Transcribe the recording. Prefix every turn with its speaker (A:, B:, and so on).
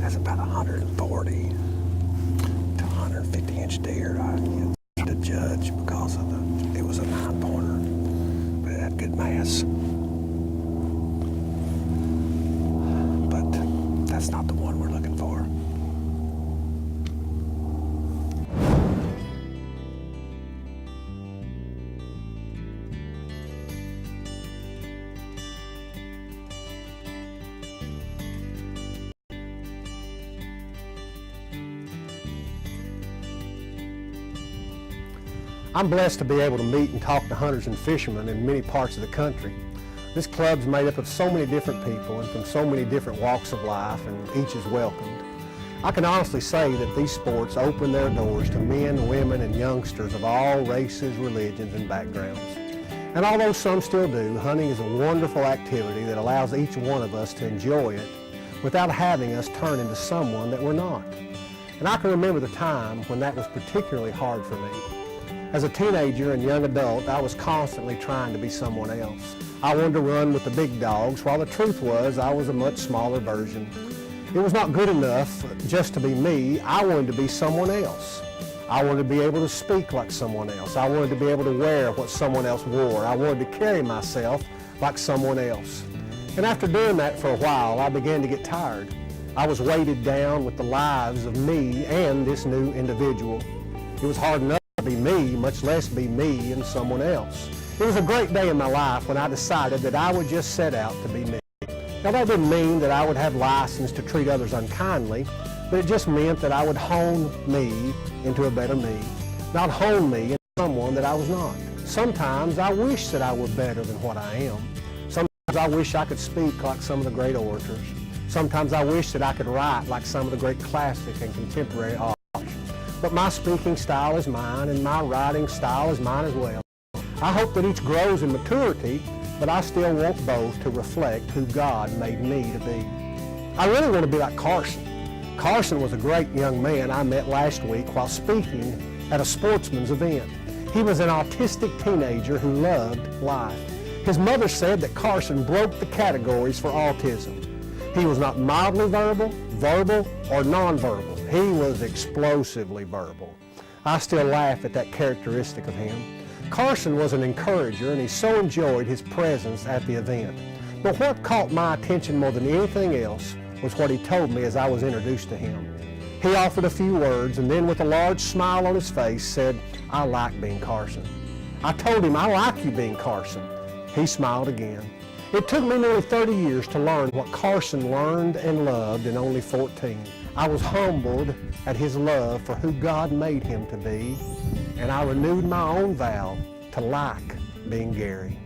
A: That's about 140 to 150 inch deer. I get to judge because of it was a 9-pointer, but it had good mass. But that's not the one we're looking for. I'm blessed to be able to meet and talk to hunters and fishermen in many parts of the country. This club's made up of so many different people and from so many different walks of life, and each is welcomed. I can honestly say that these sports open their doors to men, women, and youngsters of all races, religions, and backgrounds. And although some still do, hunting is a wonderful activity that allows each one of us to enjoy it without having us turn into someone that we're not. And I can remember the time when that was particularly hard for me. As a teenager and young adult, I was constantly trying to be someone else. I wanted to run with the big dogs, while the truth was I was a much smaller version. It was not good enough just to be me. I wanted to be someone else. I wanted to be able to speak like someone else. I wanted to be able to wear what someone else wore. I wanted to carry myself like someone else. And after doing that for a while, I began to get tired. I was weighted down with the lives of me and this new individual. It was hard enough to be me, much less be me and someone else. It was a great day in my life when I decided that I would just set out to be me. Now that didn't mean that I would have license to treat others unkindly, but it just meant that I would hone me into a better me, not hone me into someone that I was not. Sometimes I wish that I were better than what I am. Sometimes I wish I could speak like some of the great orators. Sometimes I wish that I could write like some of the great classic and contemporary authors. But my speaking style is mine, and my writing style is mine as well. I hope that each grows in maturity, but I still want both to reflect who God made me to be. I really want to be like Carson. Carson was a great young man I met last week while speaking at a sportsman's event. He was an autistic teenager who loved life. His mother said that Carson broke the categories for autism. He was not mildly verbal, or nonverbal. He was explosively verbal. I still laugh at that characteristic of him. Carson was an encourager, and he so enjoyed his presence at the event. But what caught my attention more than anything else was what he told me as I was introduced to him. He offered a few words, and then with a large smile on his face said, "I like being Carson." I told him, "I like you being Carson." He smiled again. It took me nearly 30 years to learn what Carson learned and loved in only 14. I was humbled at his love for who God made him to be, and I renewed my own vow to like being Gary.